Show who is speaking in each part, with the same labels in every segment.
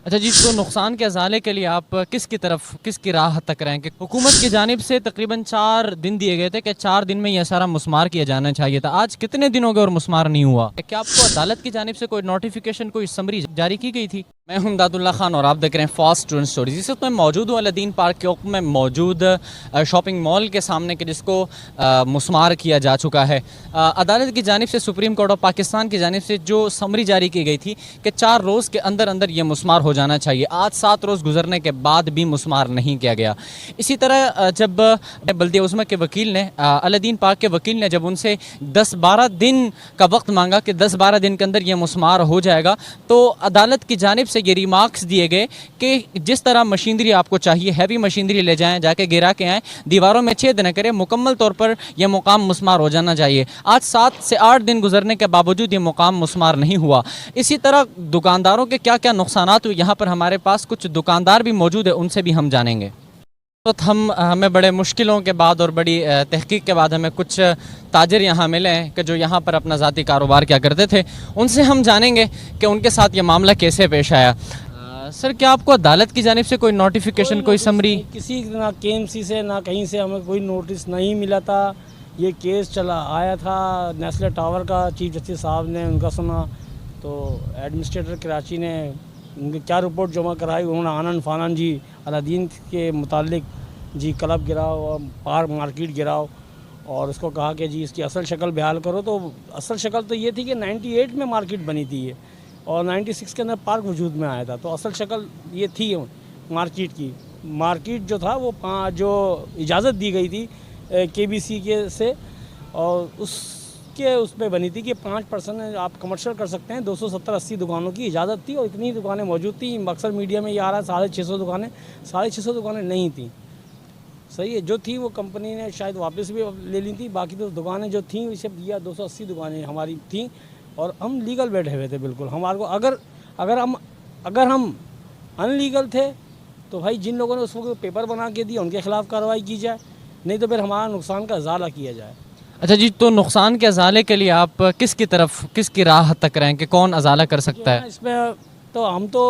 Speaker 1: अच्छा जी, तो नुकसान के अज़ाले के लिए आप किसकी तरफ, किसकी राह तक रहे हैं कि हुकूमत की जानिब से तकरीबन 4 दिन दिए गए थे कि 4 दिन में यह सारा मुस्मार किया जाना चाहिए था। आज कितने दिन हो गए और मुस्मार नहीं हुआ? क्या आपको अदालत की जानिब से कोई नोटिफिकेशन, कोई समरी जारी की गई थी? मैं हूं इमदादुल्ला खान और आप देख रहे हैं फास्ट स्टूडेंट स्टोरीज। इस वक्त मैं मौजूद हूँ अलादीन पार्क के उप में मौजूद शॉपिंग मॉल के सामने के जिसको मुस्मार किया जा चुका है। अदालत की जानिब से, सुप्रीम कोर्ट ऑफ पाकिस्तान की जानिब से जो समरी जारी की गई थी कि 4 रोज़ के अंदर अंदर ये मुस्मार हो जाना चाहिए। आज 7 रोज़ गुजरने के बाद भी मुस्मार नहीं किया गया। इसी तरह जब बल्दिया उज़्मा के वकील ने, अलादीन पार्क के वकील ने जब उनसे 10-12 दिन का वक्त मांगा कि 10-12 दिन के अंदर ये मुस्मार हो जाएगा, तो अदालत की जानिब से ये रिमार्क्स दिए गए कि जिस तरह मशीनरी आपको चाहिए, हैवी मशीनरी ले जाएं, जाके गिरा के आएँ, दीवारों में छेद न करें, मुकम्मल तौर पर यह मुकाम मुस्मार हो जाना चाहिए। आज 7 से 8 दिन गुजरने के बावजूद ये मुकाम मुस्मार नहीं हुआ। इसी तरह दुकानदारों के क्या क्या नुकसानात हुए, यहाँ पर हमारे पास कुछ दुकानदार भी मौजूद है, उनसे भी हम जानेंगे। तो हमें बड़े मुश्किलों के बाद और बड़ी तहकीक के बाद हमें कुछ ताजिर यहाँ मिले हैं कि जो यहाँ पर अपना ज़ाती कारोबार क्या करते थे। उनसे हम जानेंगे कि उनके साथ ये मामला कैसे पेश आया। सर, क्या आपको अदालत की जानिब से कोई नोटिफिकेशन, कोई समरी?
Speaker 2: किसी ना केएमसी से ना कहीं से हमें कोई नोटिस नहीं मिला था। ये केस चला आया था नेस्ले टावर का, चीफ जस्टिस साहब ने उनका सुना तो एडमिनिस्ट्रेटर कराची ने उनकी क्या रिपोर्ट जमा कराई। उन्होंने आनन फानन जी अलादीन के मुतालिक जी क्लब गिराओ और पार्क मार्केट गिराओ और उसको कहा कि जी इसकी असल शक्ल बहाल करो। तो असल शक्ल तो ये थी कि 98 में मार्केट बनी थी ये, और 96 के अंदर पार्क वजूद में आया था। तो असल शक्ल ये थी मार्केट की। मार्केट जो था वो जो इजाज़त दी गई थी केबीसी के से, और उसके उसमें बनी थी कि 5% आप कमर्शियल कर सकते हैं। 270-80 दुकानों की इजाज़त थी और इतनी दुकानें मौजूद थी। अक्सर मीडिया में ये आ रहा है 650 दुकानें, 650 दुकानें नहीं थी। सही है, जो थी वो कंपनी ने शायद वापस भी ले ली थी। बाकी तो दुकानें जो थी इसे दिया, 280 दुकानें हमारी थी और हम लीगल बैठे हुए थे बिल्कुल। हमारे को अगर हम अनलीगल थे तो भाई जिन लोगों ने उसको पेपर बना के दिया उनके खिलाफ़ कार्रवाई की जाए, नहीं तो फिर हमारा नुकसान का इजाला किया जाए।
Speaker 1: अच्छा जी, तो नुकसान के अज़ाले के लिए आप किसकी तरफ, किसकी राह तक रहें कि कौन अज़ाला कर
Speaker 2: जो
Speaker 1: सकता
Speaker 2: है
Speaker 1: है?
Speaker 2: ना इसमें तो हम तो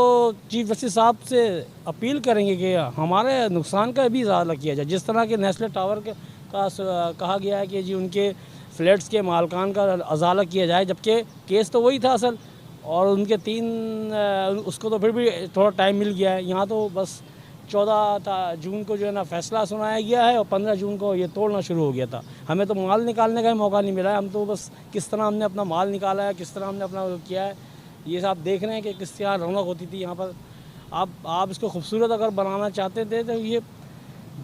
Speaker 2: चीफ जस्टिस साहब से अपील करेंगे कि हमारे नुकसान का भी इजाला किया जाए। जिस तरह के नेस्ले टावर कहा गया है कि जी उनके फ्लैट्स के मालकान का अजाला किया जाए, जबकि केस तो वही था असल, और उनके 3 उसको तो फिर भी थोड़ा टाइम मिल गया है। यहाँ तो बस 14 जून को जो है ना फैसला सुनाया गया है और 15 जून को ये तोड़ना शुरू हो गया था। हमें तो माल निकालने का ही मौका नहीं मिला है। हम तो बस किस तरह हमने अपना माल निकाला है, किस तरह हमने अपना किया है, ये सब देख रहे हैं कि किस तरह रौनक होती थी यहाँ पर। आप इसको खूबसूरत अगर बनाना चाहते थे तो ये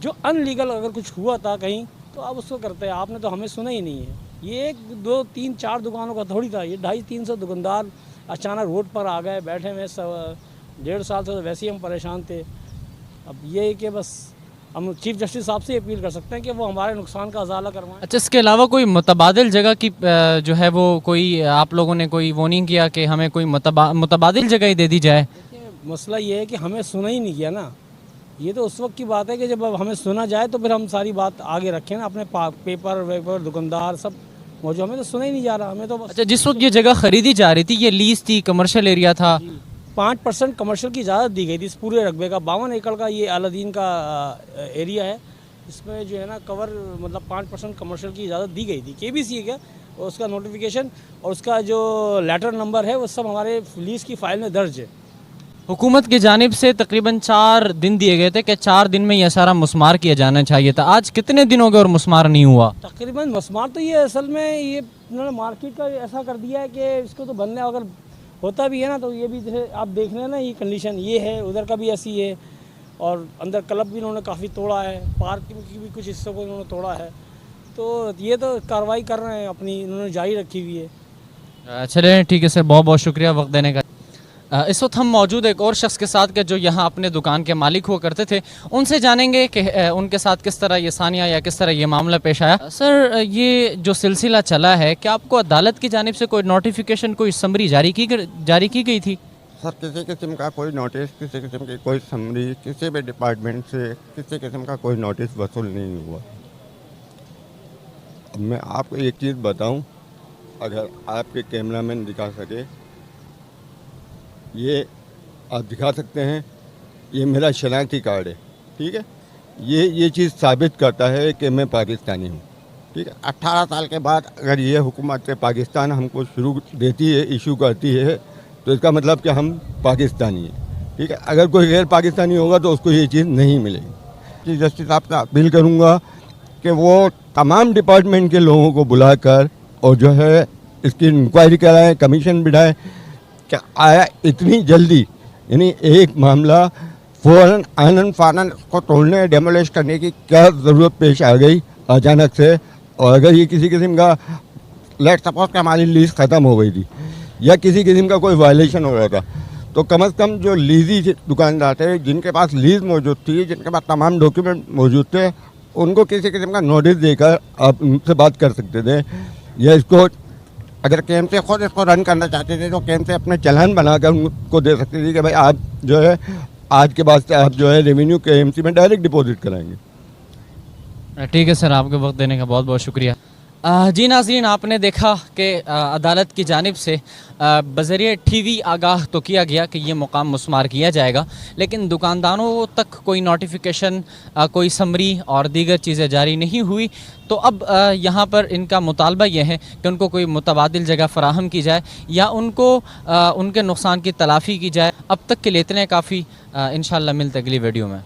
Speaker 2: जो अनलीगल अगर कुछ हुआ था कहीं तो आप उसको करते हैं। आपने तो हमें सुना ही नहीं है। ये 1, 2, 3, 4 दुकानों का थोड़ी था, ये 250-300 दुकानदार अचानक रोड पर आ गए बैठे हुए। 1.5 साल से तो वैसे ही हम परेशान थे। अब ये है कि बस हम चीफ जस्टिस साहब से अपील कर सकते हैं कि वो हमारे नुकसान का अजाला करवाएं।
Speaker 1: अच्छा, इसके अलावा कोई मुतबादिल जगह की जो है वो कोई आप लोगों ने कोई वो नहीं किया कि हमें कोई मुतबादिल जगह ही दे दी जाए?
Speaker 2: देखिए मसला ये है कि हमें सुना ही नहीं किया ना। ये तो उस वक्त की बात है कि जब अब हमें सुना जाए तो फिर हम सारी बात आगे रखें ना। अपने पेपर वेपर दुकानदार सब मौजूद, हमें तो सुना ही नहीं जा रहा। हमें तो बस
Speaker 1: अच्छा, जिस वक्त ये जगह खरीदी जा रही थी, ये लीज थी, कमर्शियल एरिया था?
Speaker 2: 5% कमर्शियल की इजाज़त दी गई थी इस पूरे रकबे का। 52 एकड़ का ये अलादीन का एरिया है। इसमें जो है ना कवर मतलब 5% कमर्शियल की इजाज़त दी गई थी केबीसी का, और उसका नोटिफिकेशन और उसका जो लेटर नंबर है वो सब हमारे लीज की फ़ाइल में दर्ज है।
Speaker 1: हुकूमत की जानिब से तकरीबन 4 दिन दिए गए थे कि 4 दिन में यह सारा मुस्मार किया जाना चाहिए था। आज कितने दिन हो गए और मुस्मार नहीं हुआ?
Speaker 2: तकरीबन मसमार तो ये असल में ये इन्होंने मार्केट का ऐसा कर दिया है कि इसको तो बनने अगर होता भी है ना तो ये भी जैसे आप देख रहे हैं ना, ये कंडीशन ये है, उधर का भी ऐसी है, और अंदर क्लब भी इन्होंने काफ़ी तोड़ा है, पार्क की भी कुछ हिस्सों को इन्होंने तोड़ा है। तो ये तो कार्रवाई कर रहे हैं अपनी, इन्होंने जारी रखी हुई है।
Speaker 1: चले, ठीक है सर, बहुत बहुत शुक्रिया वक्त देने का। इस वक्त हम मौजूद एक और शख्स के साथ के जो यहाँ अपने दुकान के मालिक हुआ करते थे, उनसे जानेंगे कि उनके साथ किस तरह ये सानिया या किस तरह ये मामला पेश आया। सर, ये जो सिलसिला चला है, क्या आपको अदालत की जानिब से कोई नोटिफिकेशन, कोई समरी जारी की गई थी?
Speaker 3: सर, किसी किस्म का कोई नोटिस, किसी किस्म की कोई समरी किसी भी डिपार्टमेंट से किसी किस्म का कोई नोटिस वसूल नहीं हुआ। अब मैं आपको एक चीज़ बताऊं, अगर आपके कैमरामैन दिखा सके, ये आप दिखा सकते हैं, ये मेरा शनाख्ती कार्ड है, ठीक है। ये चीज़ साबित करता है कि मैं पाकिस्तानी हूँ, ठीक है। 18 साल के बाद अगर ये हुकूमत पाकिस्तान हमको शुरू देती है, इशू करती है, तो इसका मतलब कि हम पाकिस्तानी हैं, ठीक है। अगर कोई गैर पाकिस्तानी होगा तो उसको ये चीज़ नहीं मिलेगी। चीफ जस्टिस साहब से अपील करूँगा कि वो तमाम डिपार्टमेंट के लोगों को बुलाकर और जो है इसकी इंक्वायरी कराएं, कमीशन बिठाएं कि आया इतनी जल्दी, यानी एक मामला फ़ौरन आनन फानन को तोड़ने डेमोलिश करने की क्या ज़रूरत पेश आ गई अचानक से। और अगर ये किसी किस्म का लेट सपोज कि हमारी लीज ख़त्म हो गई थी या किसी किस्म का कोई वायलेशन हो रहा था, तो कम से कम जो लीजी दुकानदार थे, जिनके पास लीज मौजूद थी, जिनके पास तमाम डॉक्यूमेंट मौजूद थे, उनको किसी किस्म का नोटिस देकर आप उनसे बात कर सकते थे। या इसको अगर KMC खुद इसको रन करना चाहते थे तो KMC अपने चालान बनाकर उनको दे सकते थे कि भाई आप जो है आज के बाद से आप जो है रेवेन्यू KMC में डायरेक्ट डिपॉजिट कराएंगे।
Speaker 1: ठीक है सर, आपके वक्त देने का बहुत बहुत शुक्रिया। जी नाज़रीन, आपने देखा कि अदालत की जानिब से बज़रिए TV आगाह तो किया गया कि ये मुकाम मुस्मार किया जाएगा, लेकिन दुकानदारों तक कोई नोटिफिकेशन, कोई समरी और दीगर चीज़ें जारी नहीं हुई। तो अब यहाँ पर इनका मुतालबा ये है कि उनको कोई मुतबादिल जगह फ़राहम की जाए या उनको उनके नुकसान की तलाफ़ी की जाए। अब तक के लिए इतने काफ़ी। इंशाअल्लाह मिलते अगली वीडियो में।